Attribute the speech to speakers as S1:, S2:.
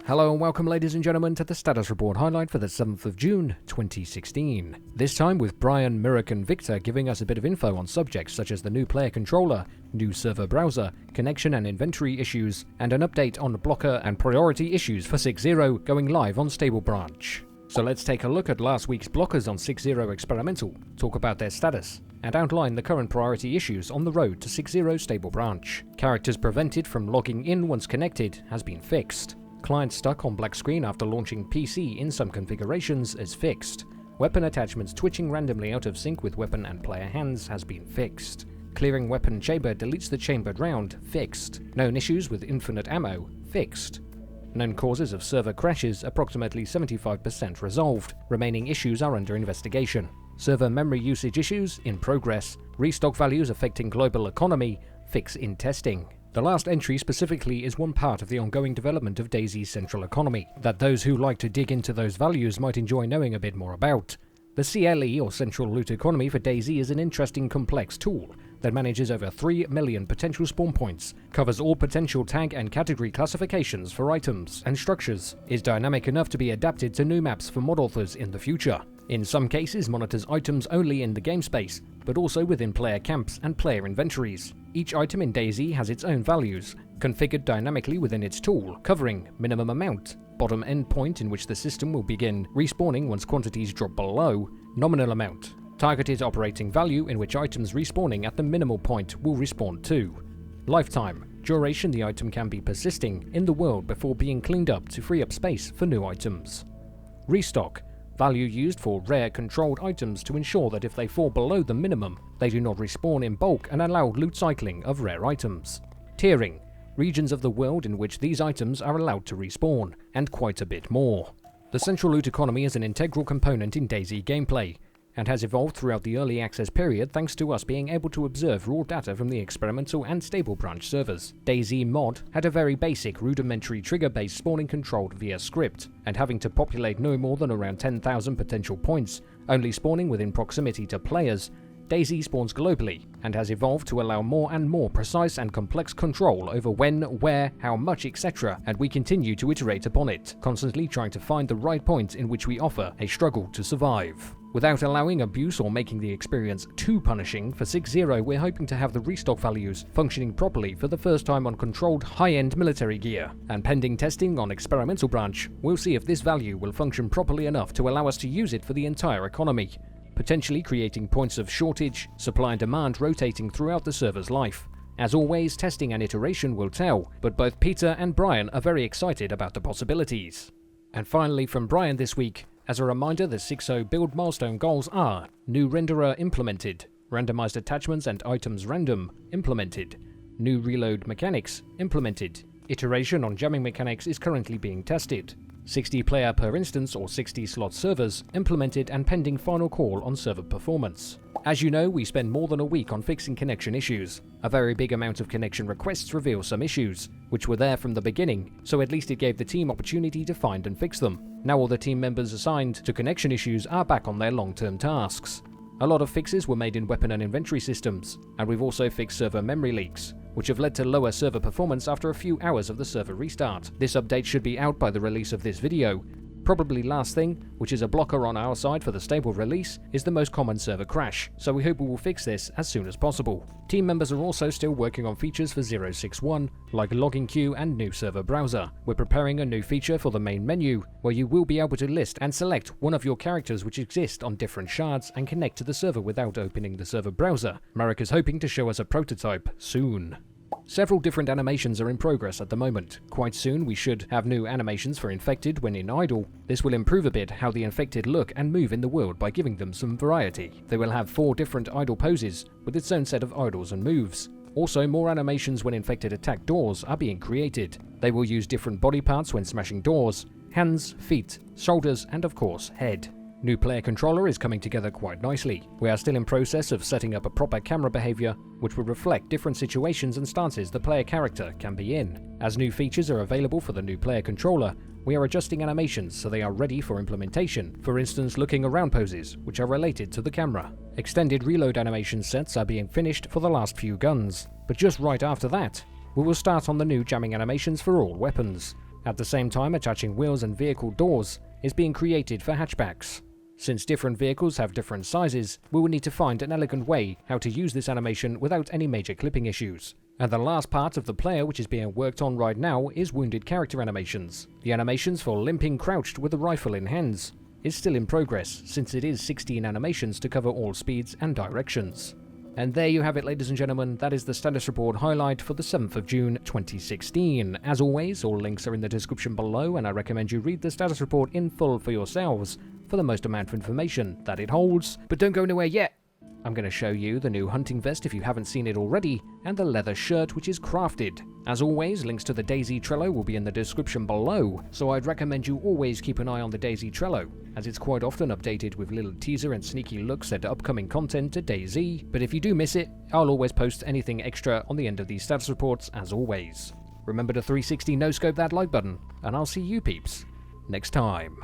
S1: Hello and welcome ladies and gentlemen to the status report highlight for the 7th of June 2016. This time with Brian, Mirak and Victor giving us a bit of info on subjects such as the new player controller, new server browser, connection and inventory issues, and an update on blocker and priority issues for 6.0 going live on Stable Branch. So let's take a look at last week's blockers on 6.0 Experimental, talk about their status, and outline the current priority issues on the road to 6.0 Stable Branch. Characters prevented from logging in once connected has been fixed. Client stuck on black screen after launching PC in some configurations is fixed. Weapon attachments twitching randomly out of sync with weapon and player hands has been fixed. Clearing weapon chamber deletes the chambered round, fixed. Known issues with infinite ammo, fixed. Known causes of server crashes approximately 75% resolved. Remaining issues are under investigation. Server memory usage issues in progress. Restock values affecting global economy, fix in testing. The last entry specifically is one part of the ongoing development of DayZ's central economy, that those who like to dig into those values might enjoy knowing a bit more about. The CLE, or Central Loot Economy for DayZ, is an interesting complex tool that manages over 3 million potential spawn points, covers all potential tag and category classifications for items and structures, is dynamic enough to be adapted to new maps for mod authors in the future. In some cases monitors items only in the game space, but also within player camps and player inventories. Each item in DayZ has its own values, configured dynamically within its tool, covering minimum amount, bottom end point in which the system will begin respawning once quantities drop below, nominal amount, targeted operating value in which items respawning at the minimal point will respawn to, lifetime, duration the item can be persisting in the world before being cleaned up to free up space for new items. Restock, value used for rare controlled items to ensure that if they fall below the minimum, they do not respawn in bulk and allow loot cycling of rare items. Tiering, regions of the world in which these items are allowed to respawn, and quite a bit more. The Central Loot Economy is an integral component in DayZ gameplay, and has evolved throughout the early access period thanks to us being able to observe raw data from the experimental and Stable Branch servers. DayZ mod had a very basic rudimentary trigger-based spawning controlled via script, and having to populate no more than around 10,000 potential points, only spawning within proximity to players. DayZ spawns globally, and has evolved to allow more and more precise and complex control over when, where, how much, etc., and we continue to iterate upon it, constantly trying to find the right point in which we offer a struggle to survive. Without allowing abuse or making the experience too punishing, for 6.0 we're hoping to have the restock values functioning properly for the first time on controlled high-end military gear, and pending testing on Experimental Branch, we'll see if this value will function properly enough to allow us to use it for the entire economy, potentially creating points of shortage, supply and demand rotating throughout the server's life. As always, testing and iteration will tell, but both Peter and Brian are very excited about the possibilities. And finally from Brian this week, as a reminder, the 6.0 build milestone goals are: new renderer implemented, randomized attachments and items random implemented, new reload mechanics implemented, iteration on jamming mechanics is currently being tested, 60 player per instance or 60 slot servers implemented and pending final call on server performance. As you know, we spend more than a week on fixing connection issues. A very big amount of connection requests reveal some issues, which were there from the beginning, so at least it gave the team opportunity to find and fix them. Now all the team members assigned to connection issues are back on their long-term tasks. A lot of fixes were made in weapon and inventory systems, and we've also fixed server memory leaks, which have led to lower server performance after a few hours of the server restart. This update should be out by the release of this video. Probably last thing, which is a blocker on our side for the stable release, is the most common server crash, so we hope we will fix this as soon as possible. Team members are also still working on features for 061, like logging queue and new server browser. We're preparing a new feature for the main menu, where you will be able to list and select one of your characters which exist on different shards and connect to the server without opening the server browser. Mirak is hoping to show us a prototype soon. Several different animations are in progress at the moment. Quite soon we should have new animations for infected when in idle. This will improve a bit how the infected look and move in the world by giving them some variety. They will have 4 different idle poses with its own set of idles and moves. Also, more animations when infected attack doors are being created. They will use different body parts when smashing doors: hands, feet, shoulders and of course head. New player controller is coming together quite nicely. We are still in process of setting up a proper camera behavior which will reflect different situations and stances the player character can be in. As new features are available for the new player controller, we are adjusting animations so they are ready for implementation. For instance, looking around poses, which are related to the camera. Extended reload animation sets are being finished for the last few guns, but just right after that, we will start on the new jamming animations for all weapons. At the same time, attaching wheels and vehicle doors is being created for hatchbacks. Since different vehicles have different sizes, we will need to find an elegant way how to use this animation without any major clipping issues. And the last part of the player which is being worked on right now is wounded character animations. The animations for limping crouched with a rifle in hands is still in progress, since it is 16 animations to cover all speeds and directions. And there you have it, ladies and gentlemen, that is the status report highlight for the 7th of June 2016. As always, all links are in the description below, and I recommend you read the status report in full for yourselves for the most amount of information that it holds. But don't go anywhere yet! I'm going to show you the new hunting vest if you haven't seen it already, and the leather shirt which is crafted. As always, links to the DayZ Trello will be in the description below, so I'd recommend you always keep an eye on the DayZ Trello, as it's quite often updated with little teaser and sneaky looks at upcoming content to DayZ, but if you do miss it, I'll always post anything extra on the end of these status reports as always. Remember to 360 no-scope that like button, and I'll see you peeps next time.